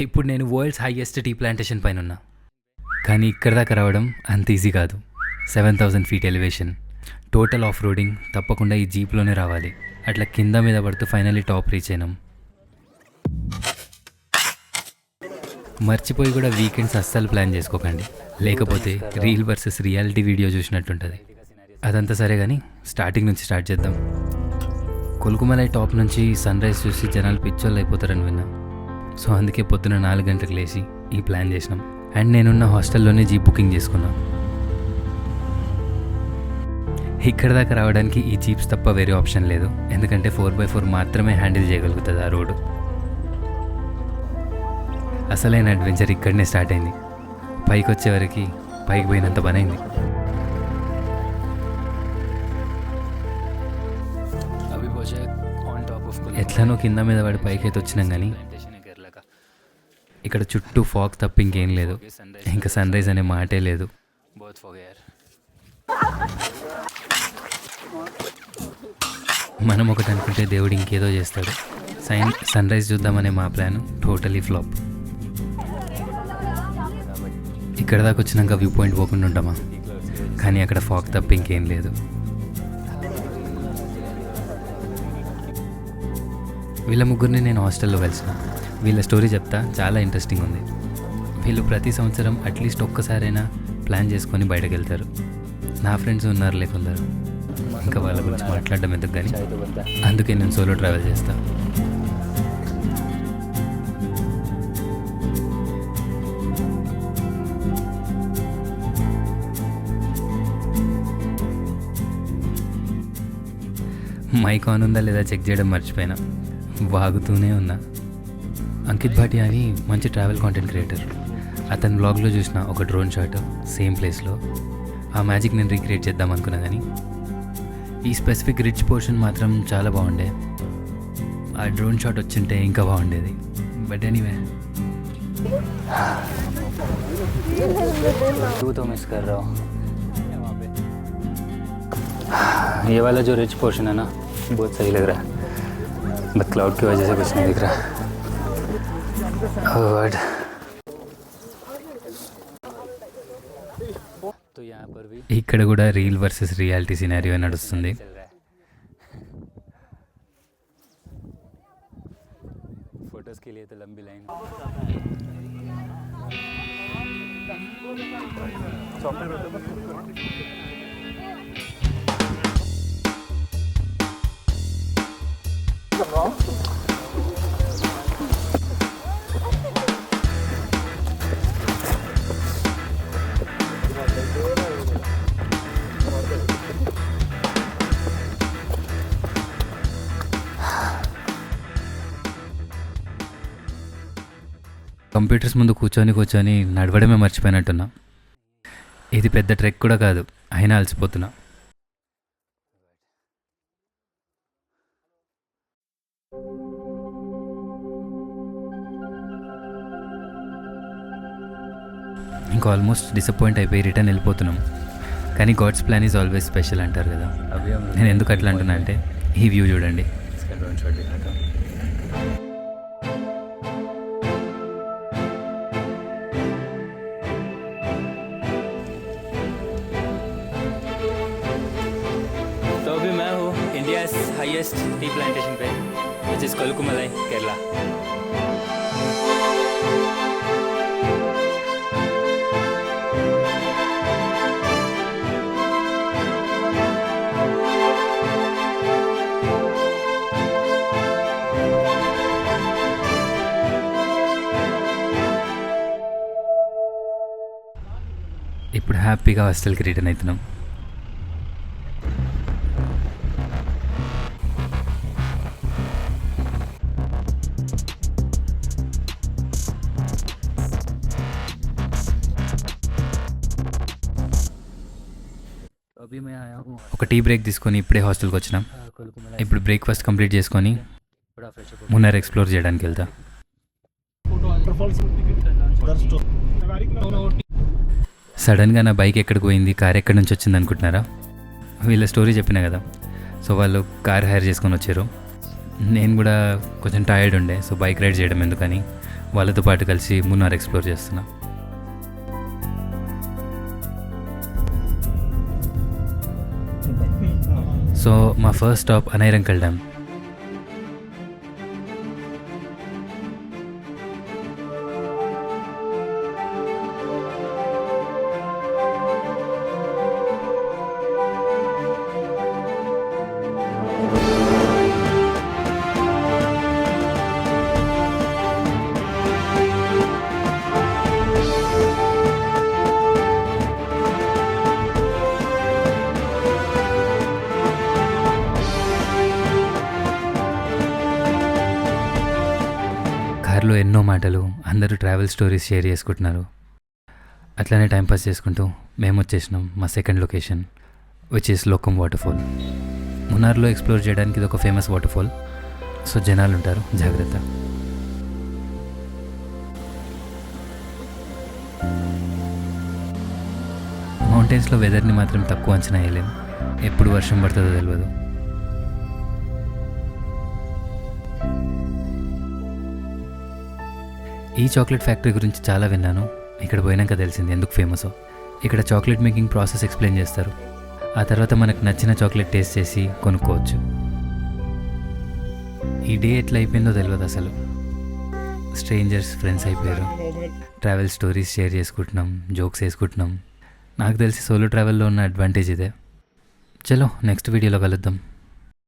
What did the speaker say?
ఇప్పుడు నేను world's highest tea plantation పైన ఉన్నా. కానీ ఇక్కడ దాకా రావడం అంత ఈజీ కాదు. 7,000 feet elevation, total off roading. తప్పకుండా ఈ జీప్లోనే రావాలి. అట్లా కింద మీద పడుతూ ఫైనల్లీ టాప్ రీచ్ అయినాం. మర్చిపోయి కూడా వీకెండ్స్ అస్సలు ప్లాన్ చేసుకోకండి, లేకపోతే రీల్ వర్సెస్ రియాలిటీ వీడియో చూసినట్టుంటుంది. అదంతా సరే కానీ స్టార్టింగ్ నుంచి స్టార్ట్ చేద్దాం. కొలుకుమలై టాప్ నుంచి సన్ రైజ్ చూసి జనాలు పిచ్చోళ్ళు అయిపోతారని విన్నా. సో అందుకే పొద్దున 4 గంటలకు లేచి ఈ ప్లాన్ చేసినాం. అండ్ నేనున్న హాస్టల్లోనే జీప్ బుకింగ్ చేసుకున్నాం. ఇక్కడ దాకా రావడానికి ఈ జీప్స్ తప్ప వేరే ఆప్షన్ లేదు, ఎందుకంటే 4x4 మాత్రమే హ్యాండిల్ చేయగలుగుతుంది ఆ రోడ్డు. అసలైన అడ్వెంచర్ ఇక్కడనే స్టార్ట్ అయింది. పైకి వచ్చేవరకు పైకి పోయినంత పనైంది. ఎట్లనో కింద మీద వాడి పైకి అయితే వచ్చినాం, కానీ ఇక్కడ చుట్టూ ఫాగ్ తప్ప ఇంకేం లేదు. ఇంకా సన్ రైజ్ అనే మాటే లేదు. మనం ఒకటి అనుకుంటే దేవుడు ఇంకేదో చేస్తాడు. సన్ రైజ్ చూద్దామనే మా ప్లాన్ టోటలీ ఫ్లాప్. ఇక్కడ దాకా వచ్చినాక వ్యూ పాయింట్ పోకుండా ఉంటామా? కానీ అక్కడ ఫాగ్ తప్ప ఇంకేం లేదు. వీళ్ళ ముగ్గురిని నేను హాస్టల్లో కలిసిన. వీళ్ళ స్టోరీ చెప్తా, చాలా ఇంట్రెస్టింగ్ ఉంది. వీళ్ళు ప్రతి సంవత్సరం అట్లీస్ట్ ఒక్కసారైనా ప్లాన్ చేసుకొని బయటకు వెళ్తారు. నా ఫ్రెండ్స్ ఉన్నారు లేకుందరు, ఇంకా వాళ్ళ గురించి మాట్లాడడం ఎందుకు, కానీ అందుకే నేను సోలో ట్రావెల్ చేస్తాను. మైక్ ఆన్ ఉందా లేదా చెక్ చేయడం మర్చిపోయినా, వాగుతూనే ఉన్నా. అంకిత్ భాటియా అని మంచి ట్రావెల్ కాంటెంట్ క్రియేటర్. అతని బ్లాగ్లో చూసిన ఒక డ్రోన్ షాట్ సేమ్ ప్లేస్లో. ఆ మ్యాజిక్ నేను రీక్రియేట్ చేద్దాం అనుకున్నా, కానీ ఈ స్పెసిఫిక్ రిచ్ పోర్షన్ మాత్రం చాలా బాగుండే. ఆ డ్రోన్ షాట్ వచ్చింటే ఇంకా బాగుండేది. బట్ ఎనీవే, तो मिस कर रहा हूँ. ये वाला जो रिच पोर्शन है ना, बहुत सही लग रहा है. बट क्लाउड की वजह से कुछ नहीं दिख रहा. Oh God. ఇక్కడ కూడా రీల్ వర్సెస్ రియాలిటీ సినారియో నడుస్తుంది. ఫోటోస్ కే లియే తో లంబీ లైన్. కంప్యూటర్స్ ముందు కూర్చొని నడవడమే మర్చిపోయినట్టున్నా. ఇది పెద్ద ట్రెక్ కూడా కాదు, అయినా అలసిపోతున్నా. ఇంకా ఆల్మోస్ట్ డిసప్పాయింట్ అయిపోయి రిటర్న్ వెళ్ళిపోతున్నాం. కానీ god's plan is always special అంటారు కదా. నేను ఎందుకు అట్లా అంటున్నా అంటే, ఈ వ్యూ చూడండి. तो अभी मैं हूँ इंडियाज़ हाईएस्ट टी प्लांटेशन पे, विच इज़ कोलुकुमलाई, केरला. ఇప్పుడు హ్యాపీగా హాస్టల్కి రిటర్న్ అవుతున్నాం. ఒక టీ బ్రేక్ తీసుకొని ఇప్పుడే హాస్టల్కి వచ్చినాం. ఇప్పుడు బ్రేక్ఫాస్ట్ కంప్లీట్ చేసుకొని మున్నార్ ఎక్స్ప్లోర్ చేయడానికి వెళ్తా. సడన్గా నా బైక్ ఎక్కడికి పోయింది, కార్ ఎక్కడి నుంచి వచ్చింది అనుకుంటున్నారా? వీళ్ళ స్టోరీ చెప్పినా కదా. సో వాళ్ళు కార్ హైర్ చేసుకొని వచ్చారు. నేను కూడా కొంచెం టైర్డ్ ఉండే, సో బైక్ రైడ్ చేయడం ఎందుకని వాళ్ళతో పాటు కలిసి మున్నార్ ఎక్స్ప్లోర్ చేస్తున్నా. సో మా ఫస్ట్ స్టాప్ అనైరంకల్ డ్యామ్. కార్లో ఎన్నో మాటలు, అందరూ ట్రావెల్ స్టోరీస్ షేర్ చేసుకుంటున్నారు. అట్లానే టైంపాస్ చేసుకుంటూ మేము వచ్చేసినాం మా సెకండ్ లొకేషన్, విచ్ ఈస్ లోకం వాటర్ఫాల్. మున్నార్లో ఎక్స్ప్లోర్ చేయడానికి ఇది ఒక ఫేమస్ వాటర్ఫాల్. సో జనాలు ఉంటారు, జాగ్రత్త. మౌంటైన్స్లో వెదర్ని మాత్రం తక్కువ అంచనా వేయలేం. ఎప్పుడు వర్షం పడుతుందో తెలియదు. ఈ చాక్లెట్ ఫ్యాక్టరీ గురించి చాలా విన్నాను. ఇక్కడ పోయినాక తెలిసింది ఎందుకు ఫేమసో. ఇక్కడ చాక్లెట్ మేకింగ్ ప్రాసెస్ ఎక్స్ప్లెయిన్ చేస్తారు. ఆ తర్వాత మనకు నచ్చిన చాక్లెట్ టేస్ట్ చేసి కొనుక్కోవచ్చు. ఈ డే ఎట్లా అయిపోయిందో తెలియదు అసలు. స్ట్రేంజర్స్ ఫ్రెండ్స్ అయిపోయారు. ట్రావెల్ స్టోరీస్ షేర్ చేసుకుంటున్నాం, జోక్స్ వేసుకుంటున్నాం. నాకు తెలిసి సోలో ట్రావెల్లో ఉన్న అడ్వాంటేజ్ ఇదే. చలో నెక్స్ట్ వీడియోలో కలుద్దాం.